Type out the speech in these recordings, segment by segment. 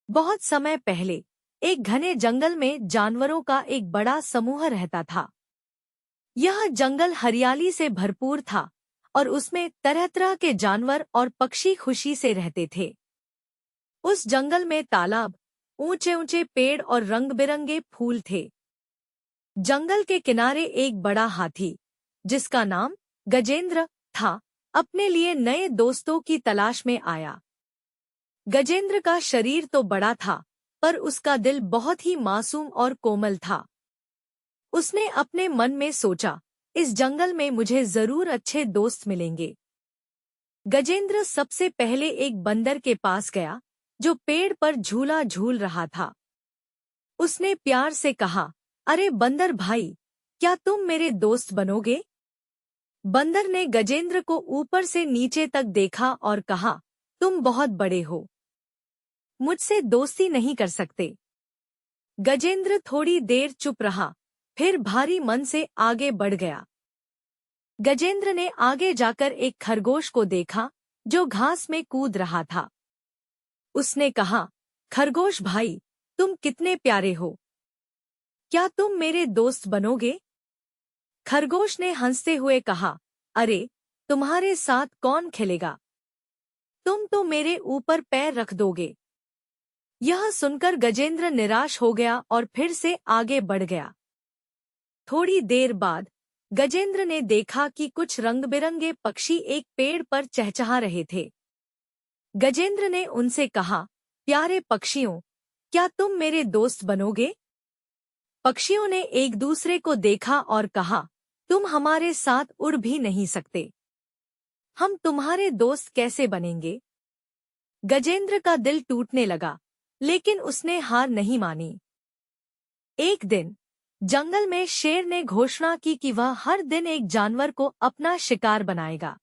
बहुत समय पहले एक घने जंगल में जानवरों का एक बड़ा समूह रहता था। यह जंगल हरियाली से भरपूर था और उसमें तरह तरह के जानवर और पक्षी खुशी से रहते थे। उस जंगल में तालाब, ऊंचे ऊंचे पेड़ और रंग बिरंगे फूल थे। जंगल के किनारे एक बड़ा हाथी, जिसका नाम गजेंद्र था, अपने लिए नए दोस्तों की तलाश में आया। गजेंद्र का शरीर तो बड़ा था, पर उसका दिल बहुत ही मासूम और कोमल था। उसने अपने मन में सोचा, इस जंगल में मुझे जरूर अच्छे दोस्त मिलेंगे। गजेंद्र सबसे पहले एक बंदर के पास गया, जो पेड़ पर झूला झूल रहा था। उसने प्यार से कहा, अरे बंदर भाई, क्या तुम मेरे दोस्त बनोगे? बंदर ने गजेंद्र को ऊपर से नीचे तक देखा और कहा, तुम बहुत बड़े हो, मुझसे दोस्ती नहीं कर सकते। गजेंद्र थोड़ी देर चुप रहा, फिर भारी मन से आगे बढ़ गया। गजेंद्र ने आगे जाकर एक खरगोश को देखा, जो घास में कूद रहा था। उसने कहा, खरगोश भाई, तुम कितने प्यारे हो, क्या तुम मेरे दोस्त बनोगे? खरगोश ने हंसते हुए कहा, अरे, तुम्हारे साथ कौन खेलेगा? तुम तो मेरे ऊपर पैर रख दोगे। यह सुनकर गजेंद्र निराश हो गया और फिर से आगे बढ़ गया। थोड़ी देर बाद गजेंद्र ने देखा कि कुछ रंग-बिरंगे पक्षी एक पेड़ पर चहचहा रहे थे। गजेंद्र ने उनसे कहा, प्यारे पक्षियों, क्या तुम मेरे दोस्त बनोगे? पक्षियों ने एक दूसरे को देखा और कहा, तुम हमारे साथ उड़ भी नहीं सकते, हम तुम्हारे दोस्त कैसे बनेंगे? गजेंद्र का दिल टूटने लगा, लेकिन उसने हार नहीं मानी। एक दिन जंगल में शेर ने घोषणा की कि वह हर दिन एक जानवर को अपना शिकार बनाएगा।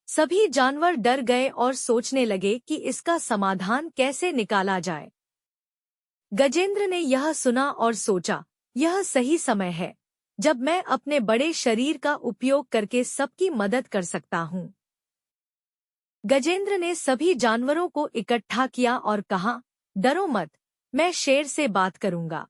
सभी जानवर डर गए और सोचने लगे कि इसका समाधान कैसे निकाला जाए। गजेंद्र ने यह सुना और सोचा, यह सही समय है, जब मैं अपने बड़े शरीर का उपयोग करके सबकी मदद कर सकता हूँ। गजेंद्र ने सभी जानवरों को इकट्ठा किया और कहा, डरो मत, मैं शेर से बात करूंगा।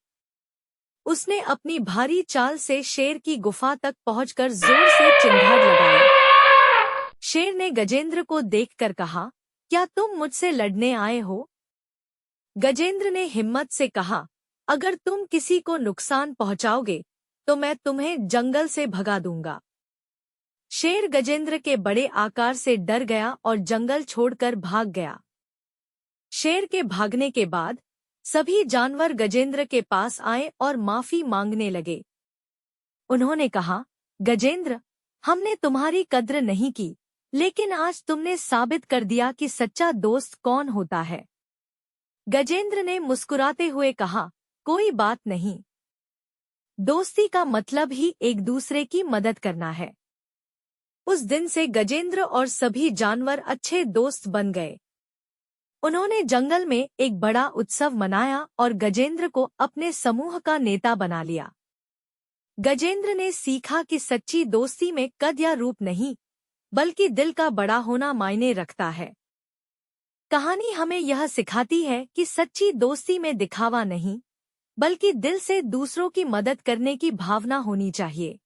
उसने अपनी भारी चाल से शेर की गुफा तक पहुंचकर जोर से चिंगारी लगाई। शेर ने गजेंद्र को देखकर कहा, क्या तुम मुझसे लड़ने आए हो? गजेंद्र ने हिम्मत से कहा, अगर तुम किसी को नुकसान पहुंचाओगे, तो मैं तुम्हें जंगल से भगा दूंगा। शेर गजेंद्र के बड़े आकार से डर गया और जंगल छोड़कर भाग गया। शेर के भागने के बाद सभी जानवर गजेंद्र के पास आए और माफी मांगने लगे। उन्होंने कहा, गजेंद्र, हमने तुम्हारी कद्र नहीं की, लेकिन आज तुमने साबित कर दिया कि सच्चा दोस्त कौन होता है। गजेंद्र ने मुस्कुराते हुए कहा, कोई बात नहीं, दोस्ती का मतलब ही एक दूसरे की मदद करना है। उस दिन से गजेंद्र और सभी जानवर अच्छे दोस्त बन गए। उन्होंने जंगल में एक बड़ा उत्सव मनाया और गजेंद्र को अपने समूह का नेता बना लिया। गजेंद्र ने सीखा कि सच्ची दोस्ती में कद या रूप नहीं, बल्कि दिल का बड़ा होना मायने रखता है। कहानी हमें यह सिखाती है कि सच्ची दोस्ती में दिखावा नहीं, बल्कि दिल से दूसरों की मदद करने की भावना होनी चाहिए।